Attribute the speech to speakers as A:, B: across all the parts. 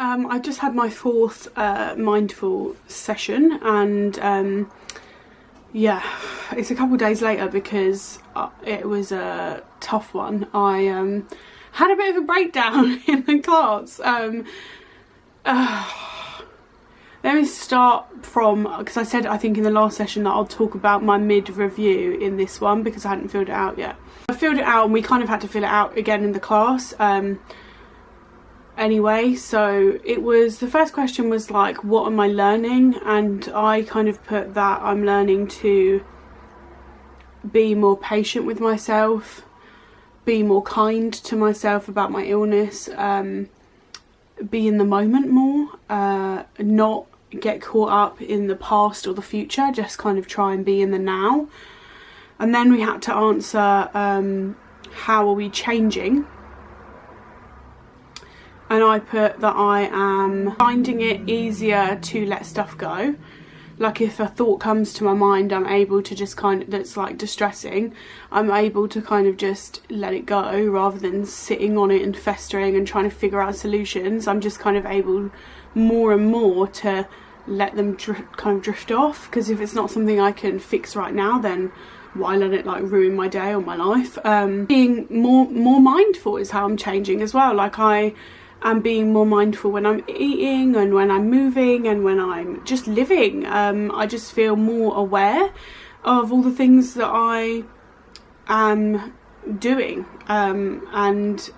A: I just had my fourth mindful session, and yeah, it's a couple of days later because it was a tough one. I had a bit of a breakdown in the class. Let me start from, because I said I think in the last session that I'll talk about my mid-review in this one because I hadn't filled it out yet. I filled it out and we kind of had to fill it out again in the class anyway. So it was, the first question was like, what am I learning? And I kind of put that I'm learning to be more patient with myself, be more kind to myself about my illness, be in the moment more, not get caught up in the past or the future, just kind of try and be in the now. And then we had to answer how are we changing, and I put that I am finding it easier to let stuff go. Like if a thought comes to my mind, I'm able to just kind of, that's like distressing, I'm able to kind of just let it go rather than sitting on it and festering and trying to figure out solutions. I'm just kind of able more and more to let them kind of drift off, because if it's not something I can fix right now, then why let it like ruin my day or my life? Being more mindful is how I'm changing as well. Like I am being more mindful when I'm eating and when I'm moving and when I'm just living. I just feel more aware of all the things that I am doing. And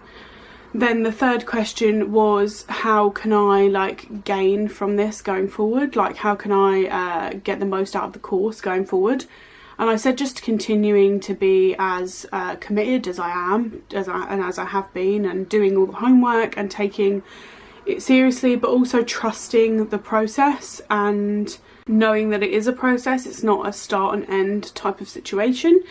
A: then the third question was, how can I like gain from this going forward? Like how can I get the most out of the course going forward? And I said just continuing to be as committed as I am, as I have been, and doing all the homework and taking it seriously, but also trusting the process and knowing that it is a process. It's not a start and end type of situation.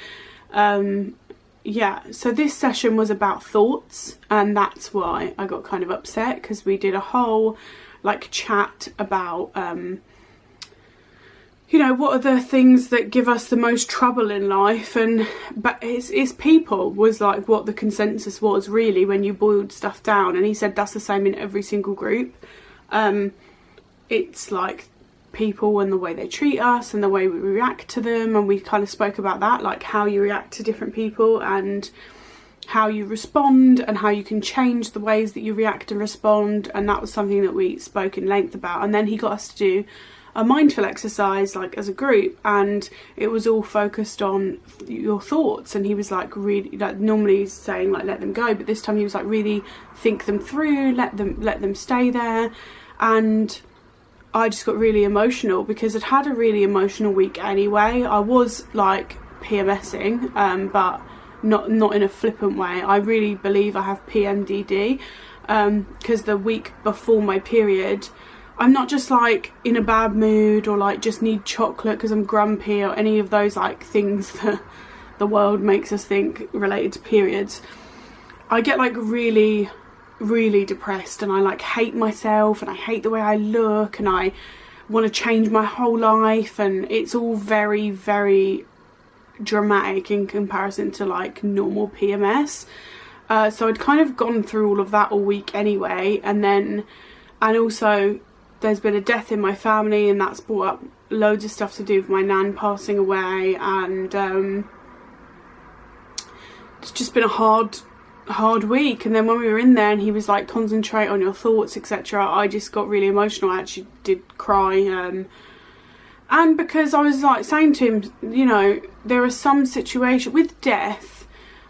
A: Yeah, so this session was about thoughts, and that's why I got kind of upset, because we did a whole like chat about you know, what are the things that give us the most trouble in life, and but it's people was like what the consensus was really when you boiled stuff down. And he said that's the same in every single group. It's like people and the way they treat us and the way we react to them, and we kind of spoke about that, like how you react to different people and how you respond and how you can change the ways that you react and respond. And that was something that we spoke in length about. And then he got us to do a mindful exercise like as a group, and it was all focused on your thoughts. And he was like, really, like normally he's saying like let them go, but this time he was like, really think them through, let them stay there. And I just got really emotional because I'd had a really emotional week anyway. I was like PMSing, but not in a flippant way. I really believe I have PMDD, because the week before my period, I'm not just like in a bad mood or like just need chocolate because I'm grumpy or any of those like things that the world makes us think related to periods. I get like really depressed, and I like hate myself, and I hate the way I look, and I want to change my whole life, and it's all very dramatic in comparison to like normal PMS. So I'd kind of gone through all of that all week anyway, and also there's been a death in my family, and that's brought up loads of stuff to do with my nan passing away, and it's just been a hard week. And then when we were in there and he was like, concentrate on your thoughts, etc., I just got really emotional. I actually did cry, and because I was like saying to him, you know, there are some situations with death,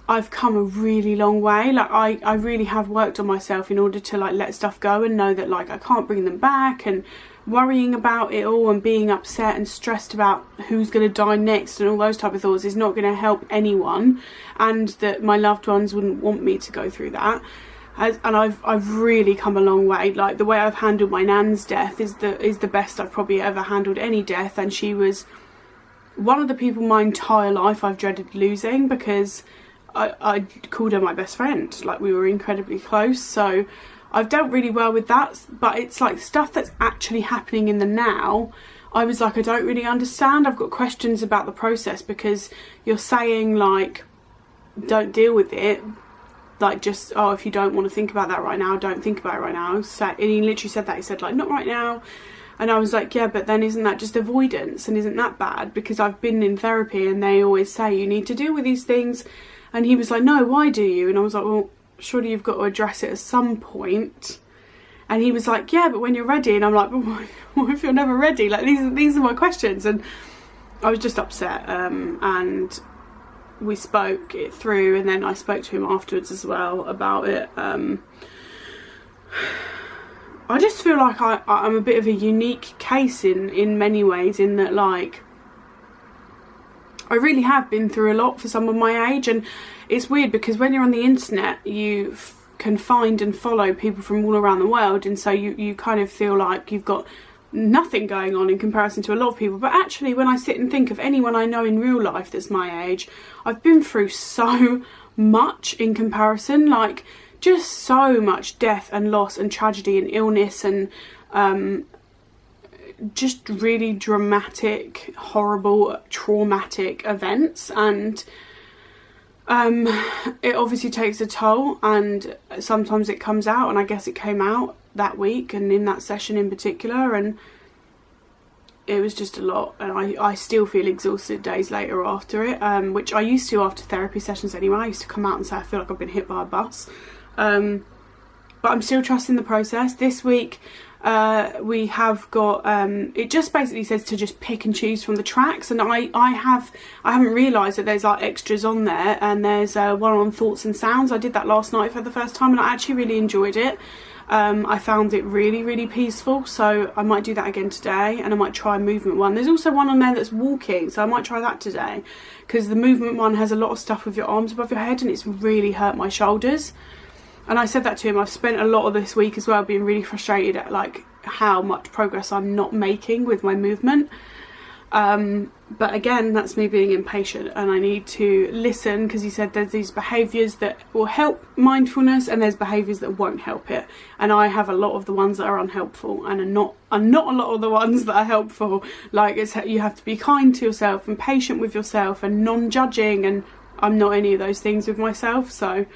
A: I've come a really long way. Like I really have worked on myself in order to like let stuff go and know that like I can't bring them back, and worrying about it all and being upset and stressed about who's going to die next and all those type of thoughts is not going to help anyone, and that my loved ones wouldn't want me to go through that. And I've really come a long way. Like the way I've handled my nan's death is the best I've probably ever handled any death, and she was one of the people my entire life I've dreaded losing, because I called her my best friend. Like we were incredibly close. So I've dealt really well with that, but it's like stuff that's actually happening in the now. I was like, I don't really understand. I've got questions about the process, because you're saying like don't deal with it, like, just, oh, if you don't want to think about that right now, don't think about it right now. So, and he literally said that. He said, like, not right now. And I was like, yeah, but then isn't that just avoidance, and isn't that bad? Because I've been in therapy and they always say you need to deal with these things. And he was like, no, why do you? And I was like, well, surely you've got to address it at some point. And he was like, yeah, but when you're ready. And I'm like, well, what if you're never ready? Like, these are my questions. And I was just upset, and we spoke it through, and then I spoke to him afterwards as well about it. I just feel like I'm a bit of a unique case in many ways, in that, like, I really have been through a lot for someone my age. And it's weird because when you're on the internet, you can find and follow people from all around the world, and so you kind of feel like you've got nothing going on in comparison to a lot of people. But actually, when I sit and think of anyone I know in real life that's my age, I've been through so much in comparison, like, just so much death and loss and tragedy and illness, and just really dramatic, horrible, traumatic events. And it obviously takes a toll, and sometimes it comes out, and I guess it came out that week and in that session in particular, and it was just a lot. And I still feel exhausted days later after it, which I used to after therapy sessions anyway. I used to come out and say I feel like I've been hit by a bus, but I'm still trusting the process. This week we have got it just basically says to just pick and choose from the tracks, and I haven't realised that there's like extras on there, and there's one on thoughts and sounds. I did that last night for the first time, and I actually really enjoyed it. I found it really peaceful, so I might do that again today, and I might try movement one. There's also one on there that's walking, so I might try that today, because the movement one has a lot of stuff with your arms above your head, and it's really hurt my shoulders. And I said that to him. I've spent a lot of this week as well being really frustrated at, like, how much progress I'm not making with my movement. But again, that's me being impatient, and I need to listen, because he said there's these behaviours that will help mindfulness, and there's behaviours that won't help it. And I have a lot of the ones that are unhelpful, and not a lot of the ones that are helpful. Like, you have to be kind to yourself and patient with yourself and non-judging, and I'm not any of those things with myself. So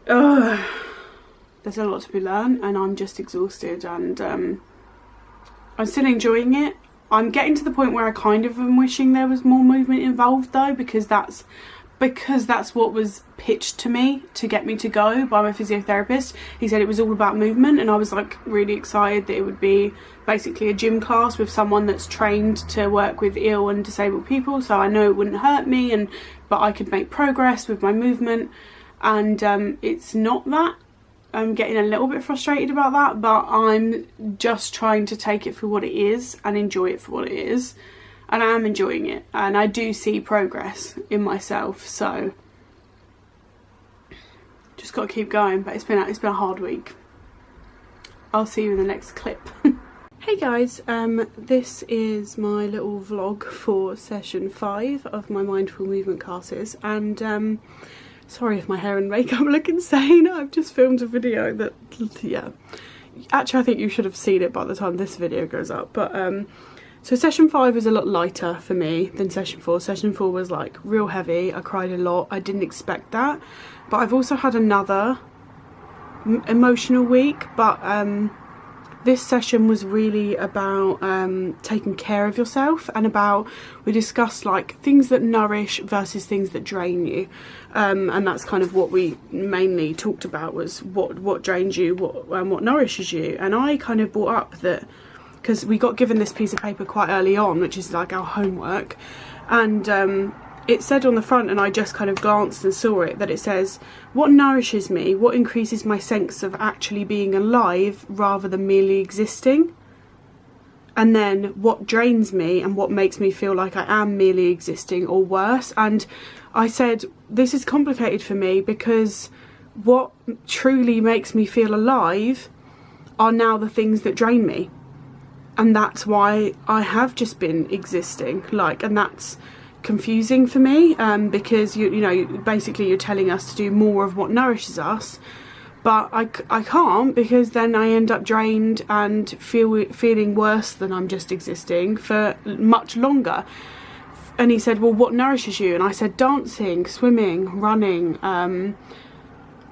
A: there's a lot to be learned, and I'm just exhausted, and I'm still enjoying it. I'm getting to the point where I kind of am wishing there was more movement involved, though, because that's what was pitched to me to get me to go by my physiotherapist. He said it was all about movement, and I was like really excited that it would be basically a gym class with someone that's trained to work with ill and disabled people, so I know it wouldn't hurt me, but I could make progress with my movement. And it's not that. I'm getting a little bit frustrated about that, but I'm just trying to take it for what it is and enjoy it for what it is, and I am enjoying it, and I do see progress in myself, so just got to keep going. But it's been a hard week. I'll see you in the next clip. Hey guys, this is my little vlog for session 5 of my mindful movement classes, and sorry if my hair and makeup look insane. I've just filmed a video that, yeah, actually I think you should have seen it by the time this video goes up. But so session 5 was a lot lighter for me than session 4. Session 4 was like real heavy. I cried a lot. I didn't expect that, but I've also had another emotional week. But this session was really about taking care of yourself, and we discussed like things that nourish versus things that drain you, and that's kind of what we mainly talked about, was what drains you, what nourishes you. And I kind of brought up that, because we got given this piece of paper quite early on, which is like our homework, and it said on the front, and I just kind of glanced and saw it, that it says, what nourishes me, what increases my sense of actually being alive rather than merely existing, and then what drains me and what makes me feel like I am merely existing or worse. And I said, this is complicated for me, because what truly makes me feel alive are now the things that drain me, and that's why I have just been existing, like, and that's confusing for me, because you know basically you're telling us to do more of what nourishes us, but I can't, because then I end up drained and feeling worse than I'm just existing for much longer. And he said, well, what nourishes you? And I said, dancing, swimming, running,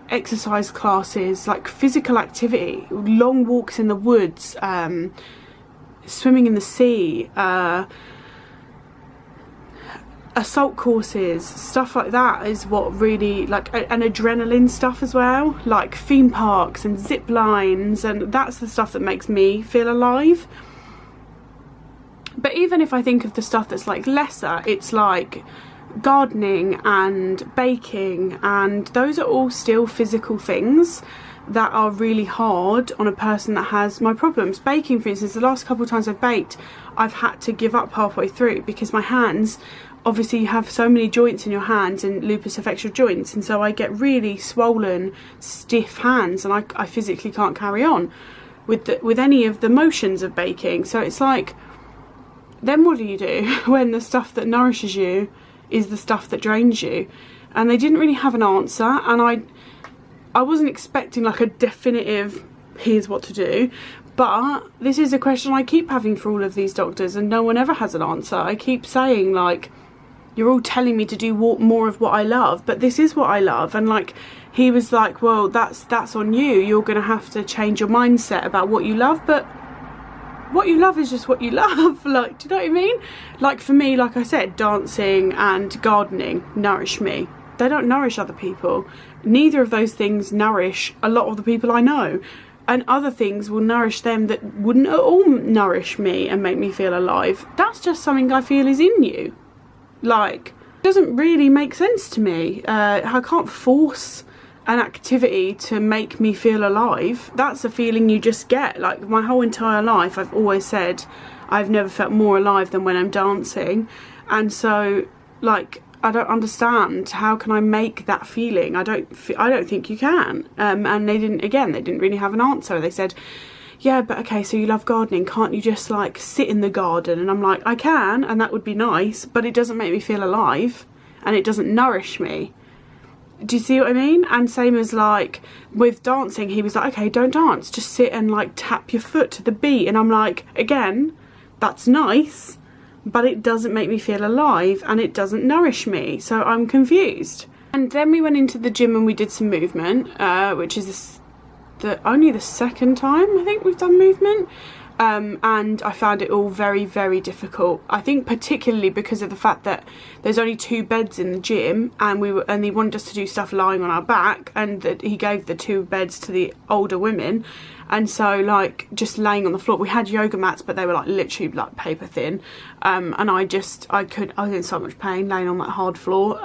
A: exercise classes, like physical activity, long walks in the woods, swimming in the sea, assault courses, stuff like that is what really, like, and adrenaline stuff as well, like theme parks and zip lines, and that's the stuff that makes me feel alive. But even if I think of the stuff that's like lesser, it's like gardening and baking, and those are all still physical things that are really hard on a person that has my problems. Baking, for instance, the last couple of times I've baked, I've had to give up halfway through because my hands, obviously you have so many joints in your hands, and lupus affects your joints, and so I get really swollen, stiff hands, and I physically can't carry on with any of the motions of baking. So it's like, then what do you do when the stuff that nourishes you is the stuff that drains you? And they didn't really have an answer, and I wasn't expecting like a definitive here's what to do, but this is a question I keep having for all of these doctors, and no one ever has an answer. I keep saying, like, you're all telling me to do more of what I love, but this is what I love. And like, he was like, well, that's on you, you're gonna have to change your mindset about what you love. But what you love is just what you love. Like, do you know what I mean? Like, for me, like I said, dancing and gardening nourish me. They don't nourish other people. Neither of those things nourish a lot of the people I know, and other things will nourish them that wouldn't at all nourish me and make me feel alive. That's just something I feel is in you. Like, it doesn't really make sense to me. I can't force an activity to make me feel alive. That's a feeling you just get. Like, my whole entire life I've always said I've never felt more alive than when I'm dancing, and so, like, I don't understand, how can I make that feeling? I don't think you can. And they didn't really have an answer. They said, yeah, but okay, so you love gardening, can't you just like sit in the garden? And I'm like, I can, and that would be nice, but it doesn't make me feel alive, and it doesn't nourish me. Do you see what I mean? And same as like with dancing, he was like, okay, don't dance, just sit and like tap your foot to the beat. And I'm like, again, that's nice, but it doesn't make me feel alive, and it doesn't nourish me, so I'm confused. And then we went into the gym and we did some movement, which is only the second time I think we've done movement, and I found it all very, very difficult. I think particularly because of the fact that there's only 2 beds in the gym, and he wanted us to do stuff lying on our back, and that he gave the 2 beds to the older women, and so like just laying on the floor. We had yoga mats, but they were like literally like paper thin, and I was in so much pain laying on that hard floor.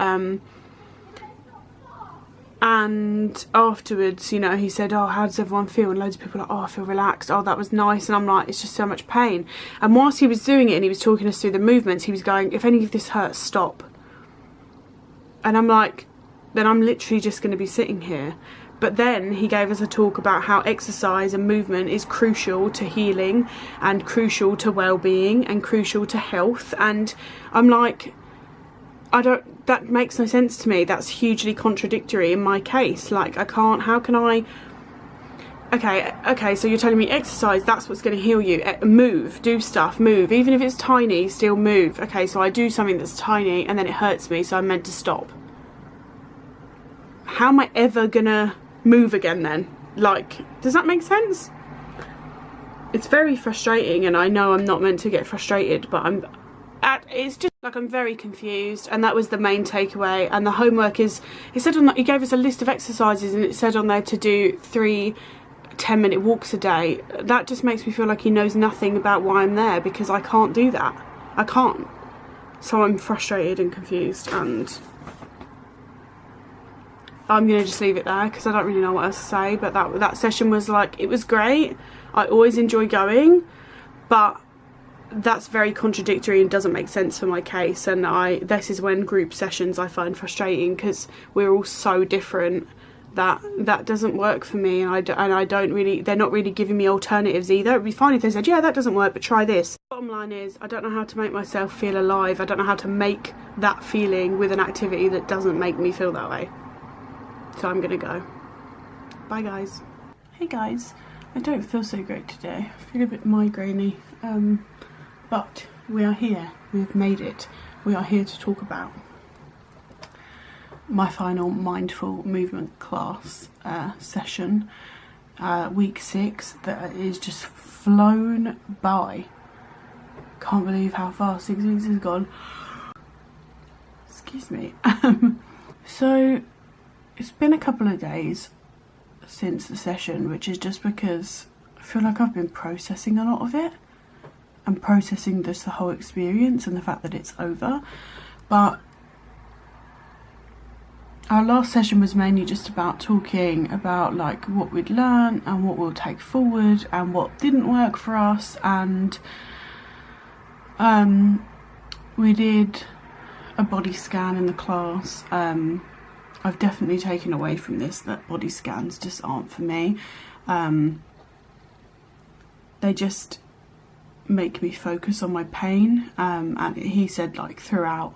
A: And afterwards, you know, he said, oh, how does everyone feel? And loads of people were like, oh, I feel relaxed, oh, that was nice. And I'm like, it's just so much pain. And whilst he was doing it and he was talking us through the movements, he was going, if any of this hurts, stop. And I'm like, then I'm literally just going to be sitting here. But then he gave us a talk about how exercise and movement is crucial to healing, and crucial to well-being, and crucial to health. And I'm like, that makes no sense to me. That's hugely contradictory in my case. Like, I can't, how can I, okay, so you're telling me exercise, that's what's going to heal you. Move, do stuff, move, even if it's tiny, still move. Okay, so I do something that's tiny and then it hurts me, so I'm meant to stop. How am I ever gonna move again then? Like, does that make sense? It's very frustrating, and I know I'm not meant to get frustrated, but it's just like, I'm very confused. And that was the main takeaway. And the homework is, he gave us a list of exercises, and it said on there to do 3 10-minute walks a day. That just makes me feel like he knows nothing about why I'm there, because I can't do that. I can't. So I'm frustrated and confused, and I'm gonna just leave it there because I don't really know what else to say. But that session was like, it was great. I always enjoy going, but that's very contradictory and doesn't make sense for my case. And this is when group sessions I find frustrating, because we're all so different that doesn't work for me, and I don't really, they're not really giving me alternatives either. It'd be fine if they said, yeah, that doesn't work, but try this. Bottom line is, I don't know how to make myself feel alive. I don't know how to make that feeling with an activity that doesn't make me feel that way. So I'm gonna go. Bye guys. Hey guys, I don't feel so great today. I feel a bit migrainey, but we are here. We have made it. We are here to talk about my final mindful movement class session, week 6, that is just flown by. Can't believe how fast 6 weeks has gone. Excuse me. So it's been a couple of days since the session, which is just because I feel like I've been processing a lot of it and processing just the whole experience and the fact that it's over. But our last session was mainly just about talking about like what we'd learned and what we'll take forward and what didn't work for us, and we did a body scan in the class. I've definitely taken away from this that body scans just aren't for me. They just make me focus on my pain, and he said like throughout,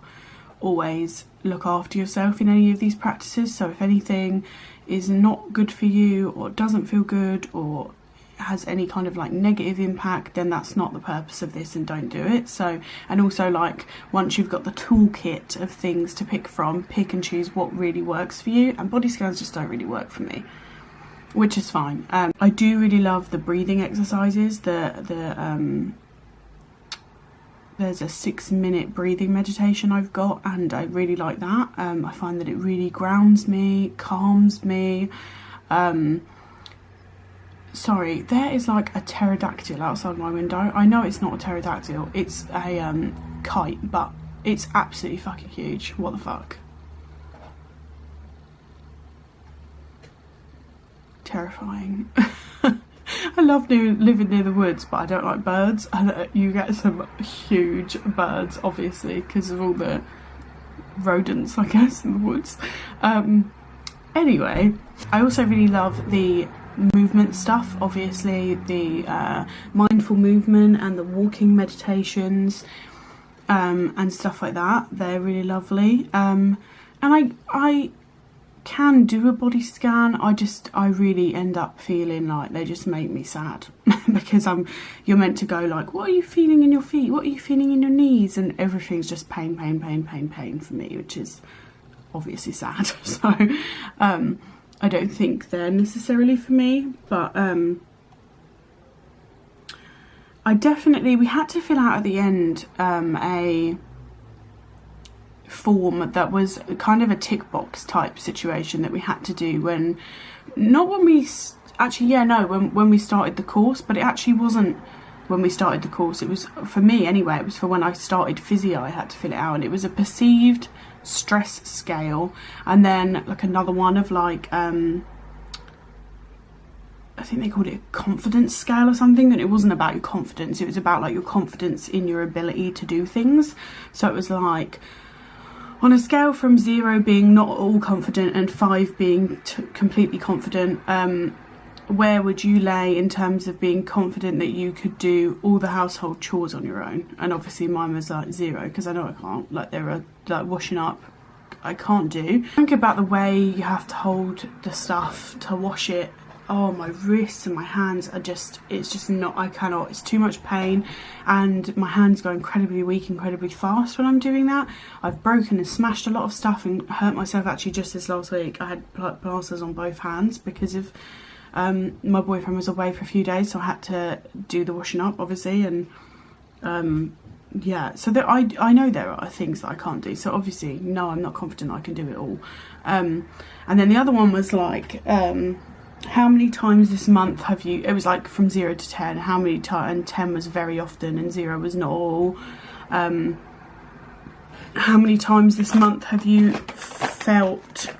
A: always look after yourself in any of these practices. So if anything is not good for you or doesn't feel good or has any kind of like negative impact, then that's not the purpose of this and don't do it. So, and also like once you've got the toolkit of things to pick from, pick and choose what really works for you, and body scans just don't really work for me, which is fine. I do really love the breathing exercises. There's a 6-minute breathing meditation I've got, and I really like that. I find that it really grounds me, calms me. Sorry, there is like a pterodactyl outside my window. I know it's not a pterodactyl, it's a kite, but it's absolutely fucking huge. What the fuck? Terrifying. I love living near the woods, but I don't like birds, and you get some huge birds obviously because of all the rodents, I guess, in the woods. Anyway, I also really love the movement stuff, obviously the mindful movement and the walking meditations and stuff like that. They're really lovely, and I can do a body scan. I really end up feeling like they just make me sad because you're meant to go like, what are you feeling in your feet, what are you feeling in your knees, and everything's just pain for me, which is obviously sad. So I don't think they're necessarily for me, but we had to fill out at the end a form that was kind of a tick box type situation that we had to do when we started the course, but it actually wasn't when we started the course. It was, for me anyway, it was for when I started physio. I had to fill it out, and it was a perceived stress scale, and then like another one of like I think they called it a confidence scale or something, and it wasn't about your confidence, it was about like your confidence in your ability to do things. So it was like on a scale from 0 being not at all confident and 5 being completely confident, where would you lay in terms of being confident that you could do all the household chores on your own? And obviously mine was like 0, because I know I can't. Like there are like washing up, I can't do. Think about the way you have to hold the stuff to wash it. Oh, my wrists and my hands are just, it's just not, I cannot, it's too much pain, and my hands go incredibly weak, incredibly fast when I'm doing that. I've broken and smashed a lot of stuff and hurt myself. Actually just this last week I had plasters on both hands because of my boyfriend was away for a few days, so I had to do the washing up obviously, and yeah, so I know there are things that I can't do, so obviously no, I'm not confident I can do it all. And then the other one was like how many times this month have you, it was like from 0 to 10, how many times, and 10 was very often and 0 was not all. How many times this month have you felt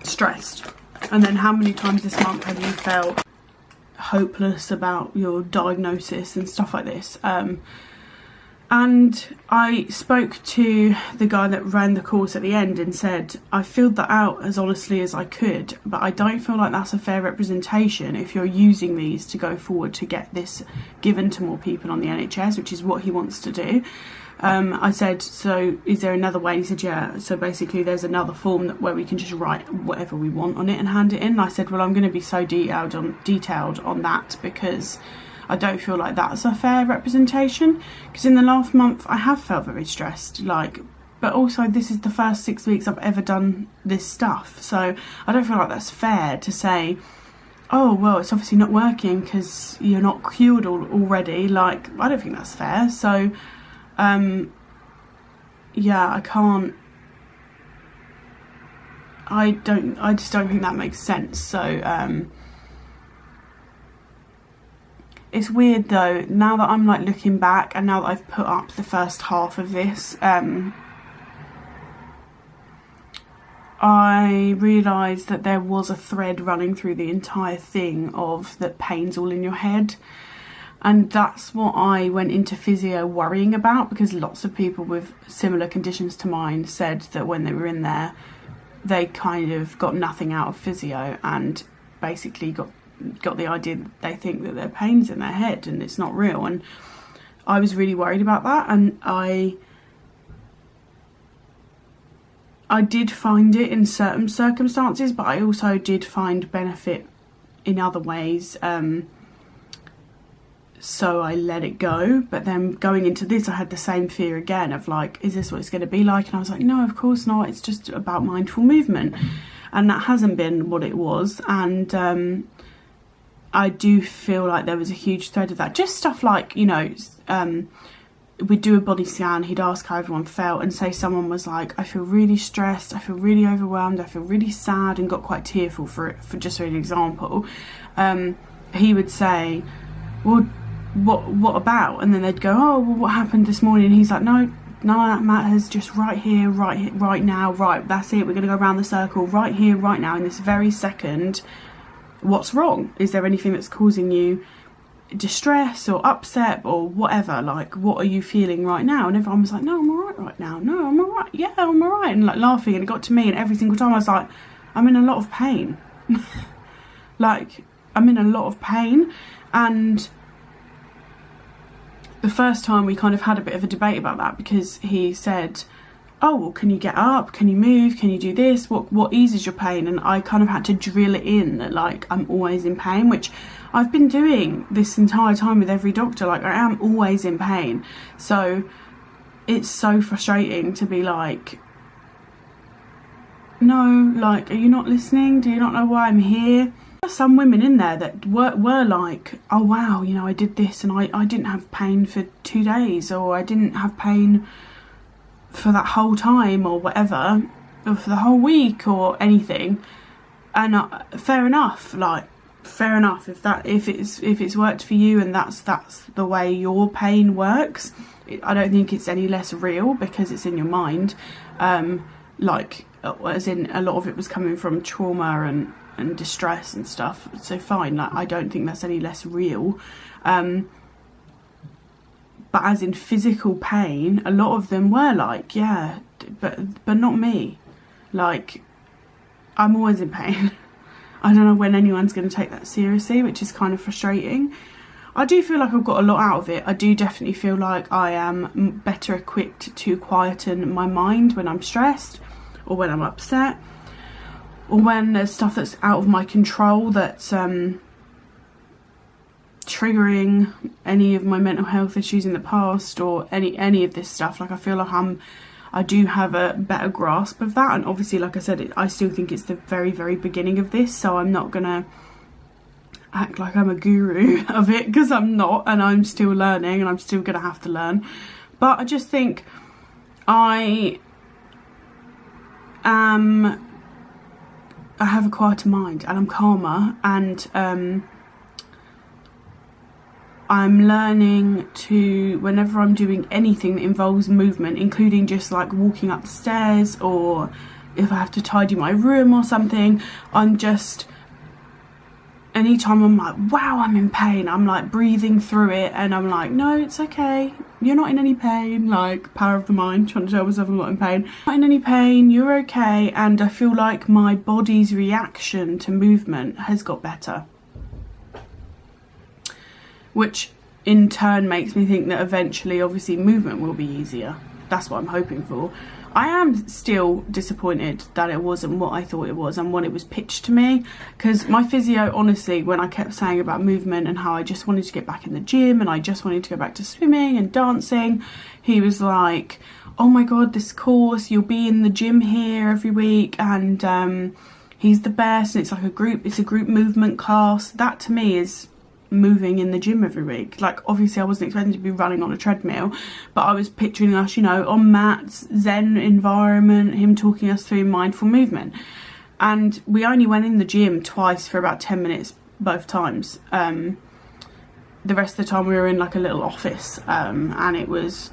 A: stressed? And then how many times this month have you felt hopeless about your diagnosis and stuff like this? And I spoke to the guy that ran the course at the end and said, I filled that out as honestly as I could, but I don't feel like that's a fair representation if you're using these to go forward to get this given to more people on the NHS, which is what he wants to do. I said, so is there another way? And he said, yeah. So basically there's another form where we can just write whatever we want on it and hand it in. And I said, well, I'm going to be so detailed on that because I don't feel like that's a fair representation. Because in the last month I have felt very stressed, like but also this is the first 6 weeks I've ever done this stuff, so I don't feel like that's fair to say, oh well, it's obviously not working because you're not cured already. Like, I don't think that's fair. So yeah, I just don't think that makes sense. So it's weird though, now that I'm like looking back and now that I've put up the first half of this, I realised that there was a thread running through the entire thing of that pain's all in your head. And that's what I went into physio worrying about, because lots of people with similar conditions to mine said that when they were in there, they kind of got nothing out of physio and basically got the idea that they think that their pain's in their head and it's not real. And I was really worried about that, and I did find it in certain circumstances, but I also did find benefit in other ways. So I let it go. But then going into this, I had the same fear again of like, is this what it's going to be like? And I was like, no, of course not. It's just about mindful movement. And that hasn't been what it was. And I do feel like there was a huge thread of that. Just stuff like, you know, we'd do a body scan, he'd ask how everyone felt, and say someone was like, I feel really stressed, I feel really overwhelmed, I feel really sad, and got quite tearful for just an example. He would say, well, what about? And then they'd go, oh, well, what happened this morning? And he's like, no, none of that matters, just right here, right now, right, that's it, we're going to go around the circle, right here, right now, in this very second. What's wrong? Is there anything that's causing you distress or upset or whatever? Like, what are you feeling right now? And everyone was like, no, I'm alright right now, no, I'm alright, yeah, I'm alright, and like laughing. And it got to me, and every single time I was like, I'm in a lot of pain. Like, I'm in a lot of pain. And the first time we kind of had a bit of a debate about that, because he said, oh, well, can you get up, can you move, can you do this, what eases your pain? And I kind of had to drill it in that like I'm always in pain, which I've been doing this entire time with every doctor. Like, I am always in pain. So it's so frustrating to be like, no, like, are you not listening? Do you not know why I'm here? There's some women in there that were like, oh wow, you know, I did this and I didn't have pain for 2 days, or I didn't have pain for that whole time, or whatever, or for the whole week, or anything. And fair enough, like, fair enough, if it's worked for you and that's the way your pain works. I don't think it's any less real because it's in your mind. Like, as in, a lot of it was coming from trauma and distress and stuff, so fine, like, I don't think that's any less real. But as in physical pain, a lot of them were like, yeah, but not me. Like, I'm always in pain. I don't know when anyone's going to take that seriously, which is kind of frustrating. I do feel like I've got a lot out of it. I do definitely feel like I am better equipped to quieten my mind when I'm stressed, or when I'm upset, or when there's stuff that's out of my control that's triggering any of my mental health issues in the past, or any of this stuff. Like, I feel like I do have a better grasp of that. And obviously, like I said, I still think it's the very, very beginning of this, so I'm not gonna act like I'm a guru of it, because I'm not, and I'm still learning, and I'm still gonna have to learn. But I just think I have a quieter mind, and I'm calmer, and I'm learning to, whenever I'm doing anything that involves movement, including just like walking up the stairs, or if I have to tidy my room or something, I'm just, anytime I'm like, wow, I'm in pain, I'm like breathing through it, and I'm like, no, it's okay, you're not in any pain. Like, power of the mind, trying to tell myself I'm not in pain. Not in any pain, you're okay. And I feel like my body's reaction to movement has got better, which in turn makes me think that eventually, obviously, movement will be easier. That's what I'm hoping for. I am still disappointed that it wasn't what I thought it was and what it was pitched to me, because my physio, honestly, when I kept saying about movement and how I just wanted to get back in the gym and I just wanted to go back to swimming and dancing, he was like, oh my god, this course, you'll be in the gym here every week, and he's the best, and it's like a group movement class. That to me is moving in the gym every week. Like, obviously I wasn't expecting to be running on a treadmill, but I was picturing us, you know, on mats, zen environment, him talking us through mindful movement. And we only went in the gym twice for about 10 minutes both times. The rest of the time we were in like a little office, and it was,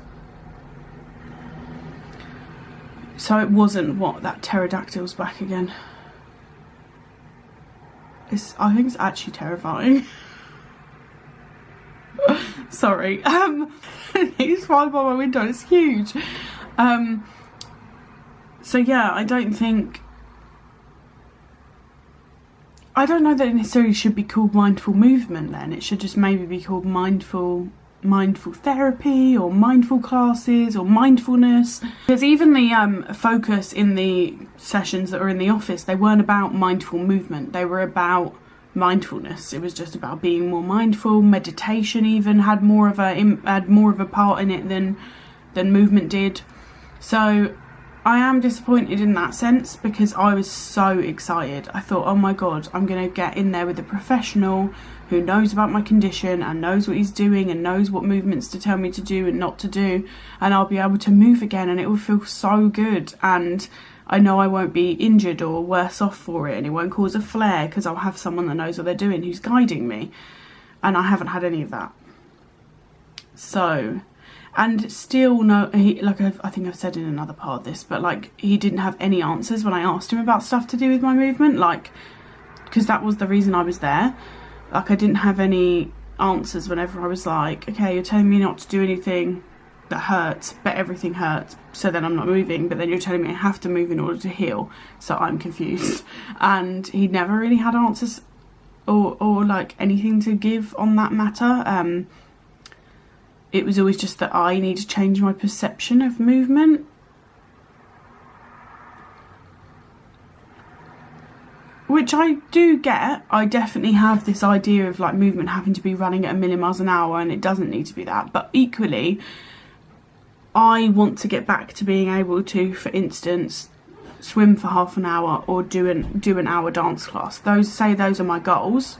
A: so it wasn't, what, that pterodactyl's back again. I think it's actually terrifying. Sorry. He's flying by my window, it's huge. So yeah, I don't know that it necessarily should be called mindful movement then. It should just maybe be called mindful therapy, or mindful classes, or mindfulness. Because even the focus in the sessions that were in the office, they weren't about mindful movement. They were about mindfulness. It was just about being more mindful. Meditation even had more of a part in it than movement did. So I am disappointed in that sense, because I was so excited. I thought, oh my god, I'm going to get in there with a professional who knows about my condition and knows what he's doing and knows what movements to tell me to do and not to do, and I'll be able to move again, and it will feel so good, and I know I won't be injured or worse off for it, and it won't cause a flare because I'll have someone that knows what they're doing who's guiding me. And I haven't had any of that. So, and still no, I think I've said in another part of this, but like, he didn't have any answers when I asked him about stuff to do with my movement, like, because that was the reason I was there. Like, I didn't have any answers whenever I was like, okay, you're telling me not to do anything that hurts, but everything hurts, so then I'm not moving, but then you're telling me I have to move in order to heal, so I'm confused. And he never really had answers or like anything to give on that matter. It was always just that I need to change my perception of movement. Which I do get. I definitely have this idea of like movement having to be running at 1,000,000 miles an hour, and it doesn't need to be that. But equally, I want to get back to being able to, for instance, swim for half an hour or do an hour dance class. Those are my goals.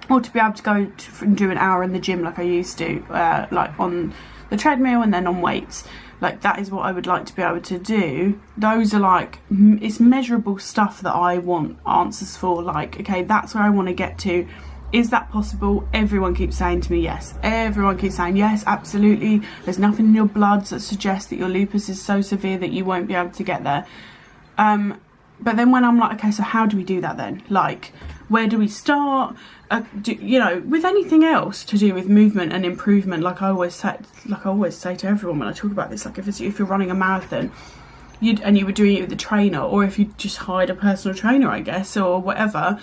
A: Or to be able to go and do an hour in the gym like I used to, like on the treadmill and then on weights. Like, that is what I would like to be able to do. Those are like, it's measurable stuff that I want answers for. Like, okay, that's where I want to get to. Is that possible? Everyone keeps saying to me yes. Everyone keeps saying yes, absolutely. There's nothing in your bloods that suggests that your lupus is so severe that you won't be able to get there. But then when I'm like, okay, so how do we do that then? Like, where do we start? You know, with anything else to do with movement and improvement, like I always say to everyone when I talk about this, like if you're running a marathon, and you were doing it with a trainer, or if you just hired a personal trainer, I guess, or whatever,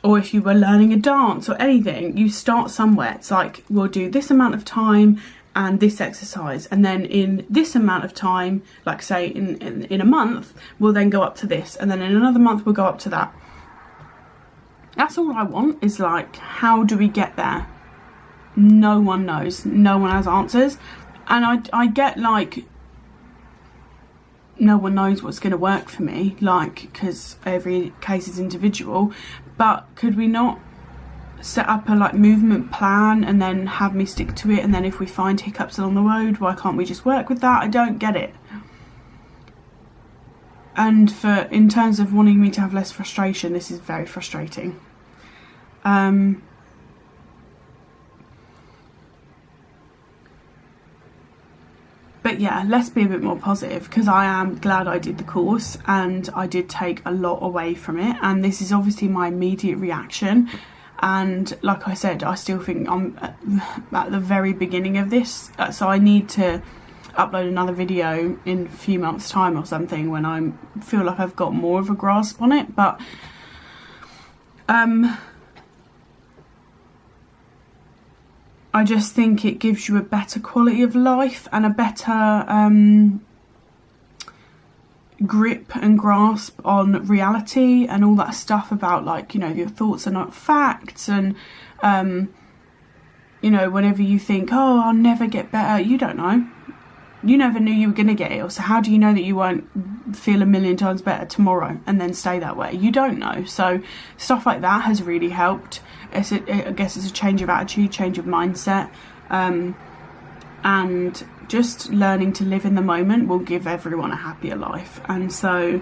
A: or if you were learning a dance or anything, you start somewhere. It's like, we'll do this amount of time and this exercise, and then in this amount of time, like say in a month, we'll then go up to this, and then in another month we'll go up to that. That's all I want, is like, how do we get there? No one knows. No one has answers. And I get like, no one knows what's going to work for me, like, because every case is individual. But could we not set up a like movement plan and then have me stick to it, and then if we find hiccups along the road, why can't we just work with that? I don't get it. And in terms of wanting me to have less frustration, this is very frustrating. But yeah, let's be a bit more positive, because I am glad I did the course and I did take a lot away from it, and this is obviously my immediate reaction. And like I said, I still think I'm at the very beginning of this, so I need to upload another video in a few months' time or something when I feel like I've got more of a grasp on it. But I just think it gives you a better quality of life and a better grip and grasp on reality and all that stuff about, like, you know, your thoughts are not facts, and you know, whenever you think, oh, I'll never get better, you don't know. you never knew you were going to get ill, so how do you know that you won't feel a million times better tomorrow and then stay that way? You don't know. So stuff like that has really helped. I guess it's a change of attitude, change of mindset, and just learning to live in the moment will give everyone a happier life. And so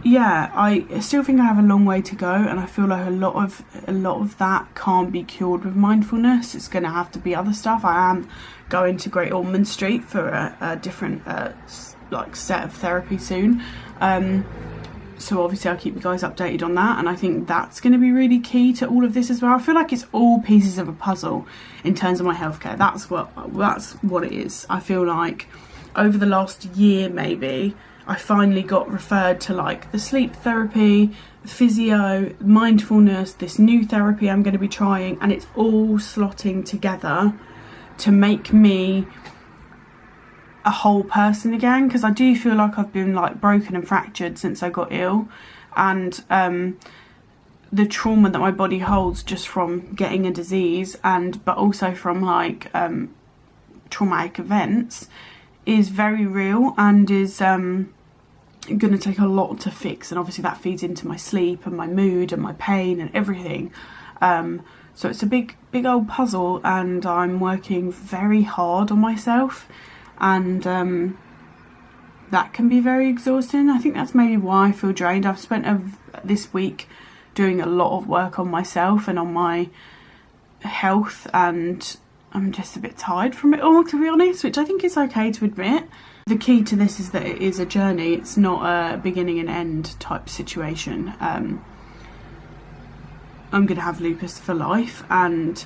A: yeah, I still think I have a long way to go, and I feel like a lot of that can't be cured with mindfulness. It's going to have to be other stuff. I am going to Great Ormond Street for a different like set of therapy soon, so obviously I'll keep you guys updated on that, and I think that's going to be really key to all of this as well. I feel like it's all pieces of a puzzle in terms of my healthcare. That's what it is. I feel like over the last year maybe, I finally got referred to like the sleep therapy, physio, mindfulness, this new therapy I'm going to be trying, and it's all slotting together to make me a whole person again, because I do feel like I've been like broken and fractured since I got ill, and the trauma that my body holds just from getting a disease, but also from like traumatic events, is very real and is going to take a lot to fix. And obviously that feeds into my sleep and my mood and my pain and everything. So it's a big old puzzle, and I'm working very hard on myself, and that can be very exhausting. I think that's maybe why I feel drained. I've spent this week doing a lot of work on myself and on my health, and I'm just a bit tired from it all, to be honest, which I think is okay to admit. The key to this is that it is a journey. It's not a beginning and end type situation. I'm going to have lupus for life, and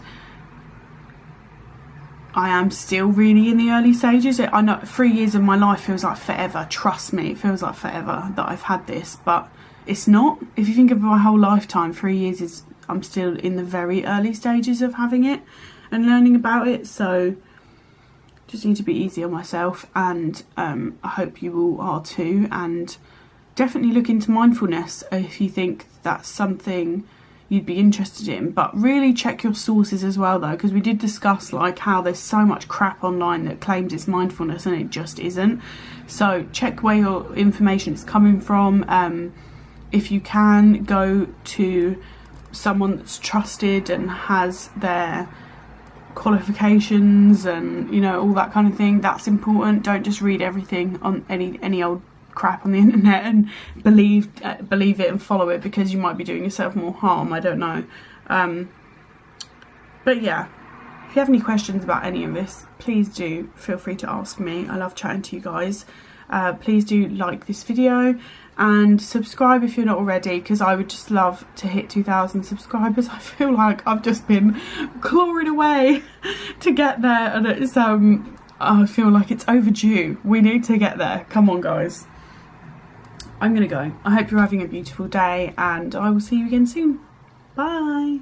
A: I am still really in the early stages. I know 3 years of my life feels like forever. Trust me, it feels like forever that I've had this, but it's not. If you think of my whole lifetime, 3 years is, I'm still in the very early stages of having it and learning about it. So just need to be easy on myself, and I hope you all are too. And definitely look into mindfulness if you think that's something you'd be interested in, but really check your sources as well though, because we did discuss like how there's so much crap online that claims it's mindfulness and it just isn't. So check where your information is coming from. If you can, go to someone that's trusted and has their qualifications and, you know, all that kind of thing. That's important. Don't just read everything on any old crap on the internet and believe it and follow it, because you might be doing yourself more harm. I don't know. But yeah, if you have any questions about any of this, please do feel free to ask me. I love chatting to you guys. Please do like this video and subscribe if you're not already, because I would just love to hit 2,000 subscribers. I feel like I've just been clawing away to get there, and it's I feel like it's overdue. We need to get there. Come on guys. I'm gonna go. I hope you're having a beautiful day, and I will see you again soon. Bye.